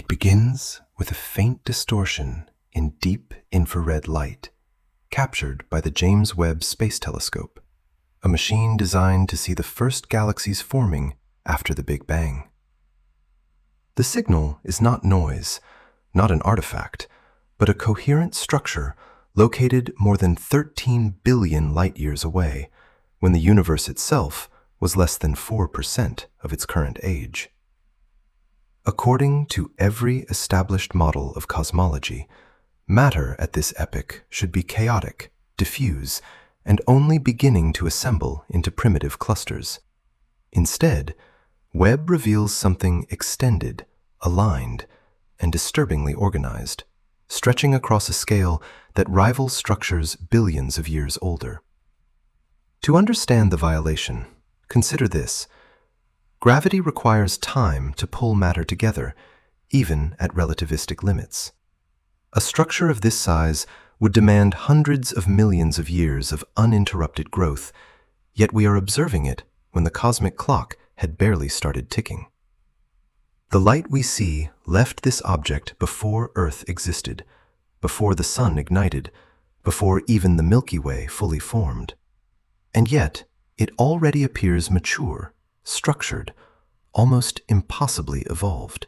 It begins with a faint distortion in deep infrared light, captured by the James Webb Space Telescope, a machine designed to see the first galaxies forming after the Big Bang. The signal is not noise, not an artifact, but a coherent structure located more than 13 billion light-years away, when the universe itself was less than 4% of its current age. According to every established model of cosmology, matter at this epoch should be chaotic, diffuse, and only beginning to assemble into primitive clusters. Instead, Webb reveals something extended, aligned, and disturbingly organized, stretching across a scale that rivals structures billions of years older. To understand the violation, consider this. Gravity requires time to pull matter together, even at relativistic limits. A structure of this size would demand hundreds of millions of years of uninterrupted growth, yet we are observing it when the cosmic clock had barely started ticking. The light we see left this object before Earth existed, before the Sun ignited, before even the Milky Way fully formed. And yet, it already appears mature, structured, almost impossibly evolved.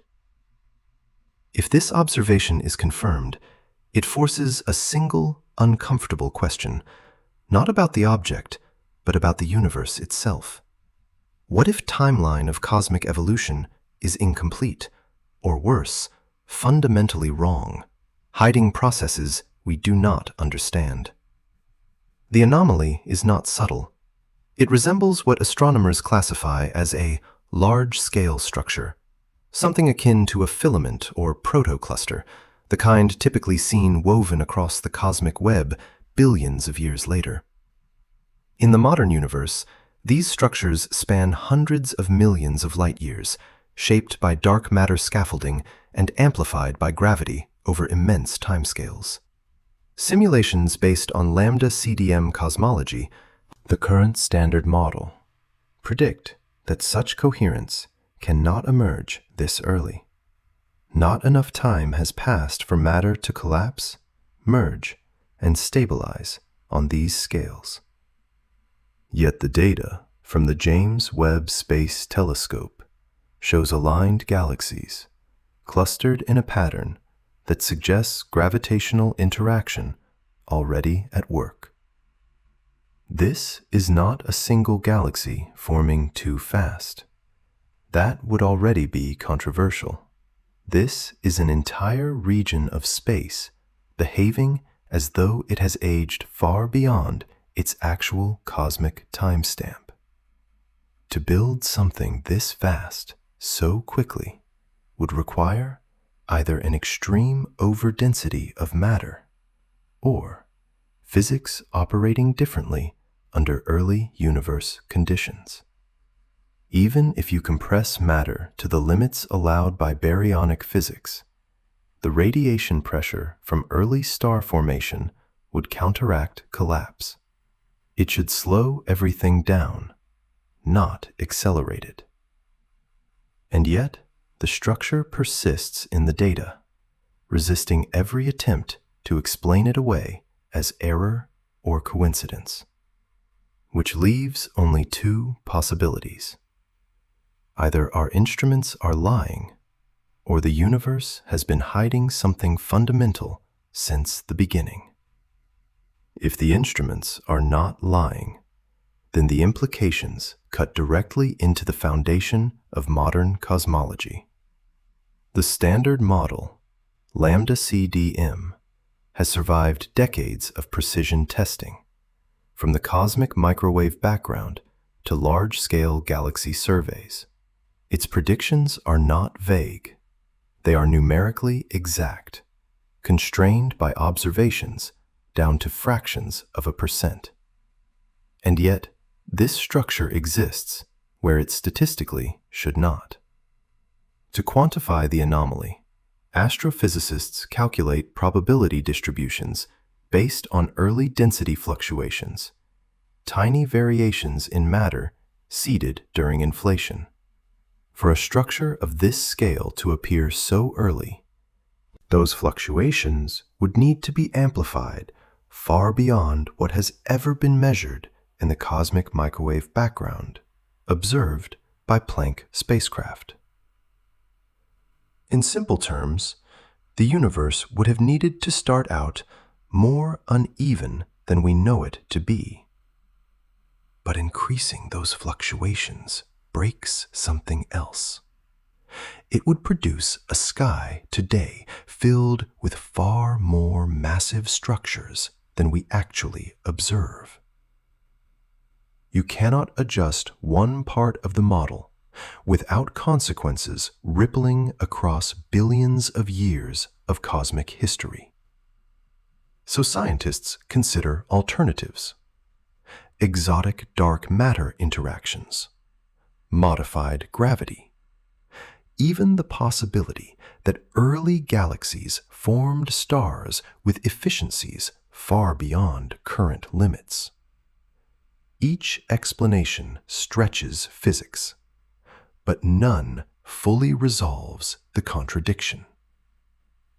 If this observation is confirmed, it forces a single, uncomfortable question, not about the object, but about the universe itself. What if timeline of cosmic evolution is incomplete, or worse, fundamentally wrong, hiding processes we do not understand? The anomaly is not subtle. It resembles what astronomers classify as a large-scale structure, something akin to a filament or protocluster, the kind typically seen woven across the cosmic web billions of years later. In the modern universe, these structures span hundreds of millions of light-years, shaped by dark matter scaffolding and amplified by gravity over immense timescales. Simulations based on lambda CDM cosmology, the current standard model, predict that such coherence cannot emerge this early. Not enough time has passed for matter to collapse, merge, and stabilize on these scales. Yet the data from the James Webb Space Telescope shows aligned galaxies, clustered in a pattern that suggests gravitational interaction already at work. This is not a single galaxy forming too fast. That would already be controversial. This is an entire region of space behaving as though it has aged far beyond its actual cosmic timestamp. To build something this vast so quickly would require either an extreme overdensity of matter or physics operating differently under early universe conditions. Even if you compress matter to the limits allowed by baryonic physics, the radiation pressure from early star formation would counteract collapse. It should slow everything down, not accelerate it. And yet, the structure persists in the data, resisting every attempt to explain it away as error or coincidence, which leaves only two possibilities. Either our instruments are lying, or the universe has been hiding something fundamental since the beginning. If the instruments are not lying, then the implications cut directly into the foundation of modern cosmology. The standard model, lambda CDM, has survived decades of precision testing, from the cosmic microwave background to large-scale galaxy surveys. Its predictions are not vague. They are numerically exact, constrained by observations down to fractions of a percent. And yet, this structure exists where it statistically should not. To quantify the anomaly, astrophysicists calculate probability distributions based on early density fluctuations, tiny variations in matter seeded during inflation. For a structure of this scale to appear so early, those fluctuations would need to be amplified far beyond what has ever been measured in the cosmic microwave background observed by Planck spacecraft. In simple terms, the universe would have needed to start out more uneven than we know it to be. But increasing those fluctuations breaks something else. It would produce a sky today filled with far more massive structures than we actually observe. You cannot adjust one part of the model without consequences rippling across billions of years of cosmic history. So scientists consider alternatives: exotic dark matter interactions, modified gravity, even the possibility that early galaxies formed stars with efficiencies far beyond current limits. Each explanation stretches physics, but none fully resolves the contradiction,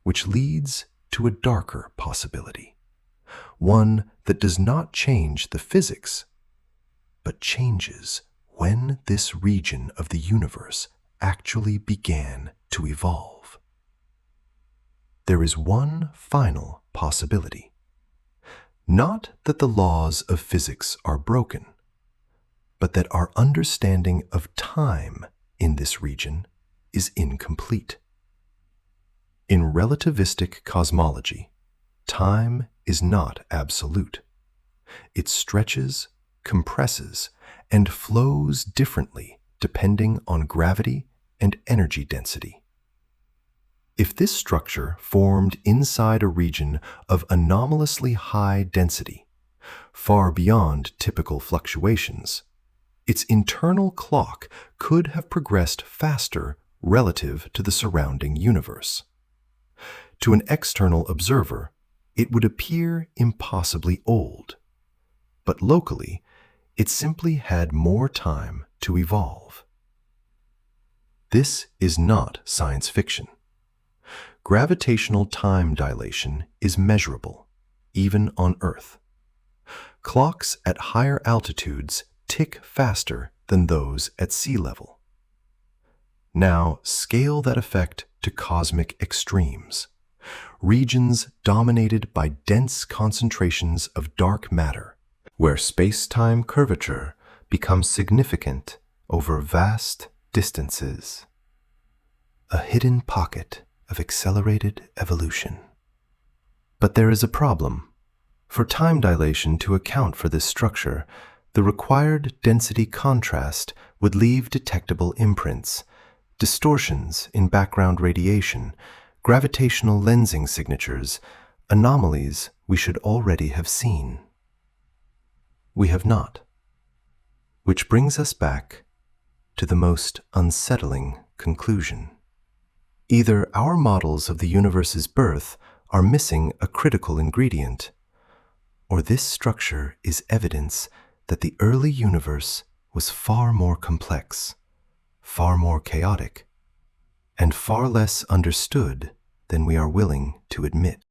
which leads to a darker possibility, one that does not change the physics, but changes when this region of the universe actually began to evolve. There is one final possibility. Not that the laws of physics are broken, but that our understanding of time in this region is incomplete. In relativistic cosmology, time is not absolute. It stretches, compresses, and flows differently depending on gravity and energy density. If this structure formed inside a region of anomalously high density, far beyond typical fluctuations, its internal clock could have progressed faster relative to the surrounding universe. To an external observer, it would appear impossibly old, but locally, it simply had more time to evolve. This is not science fiction. Gravitational time dilation is measurable, even on Earth. Clocks at higher altitudes tick faster than those at sea level. Now scale that effect to cosmic extremes, regions dominated by dense concentrations of dark matter, where space-time curvature becomes significant over vast distances. A hidden pocket of accelerated evolution. But there is a problem. For time dilation to account for this structure, the required density contrast would leave detectable imprints, distortions in background radiation, gravitational lensing signatures, anomalies we should already have seen. We have not. Which brings us back to the most unsettling conclusion. Either our models of the universe's birth are missing a critical ingredient, or this structure is evidence that the early universe was far more complex, far more chaotic, and far less understood than we are willing to admit.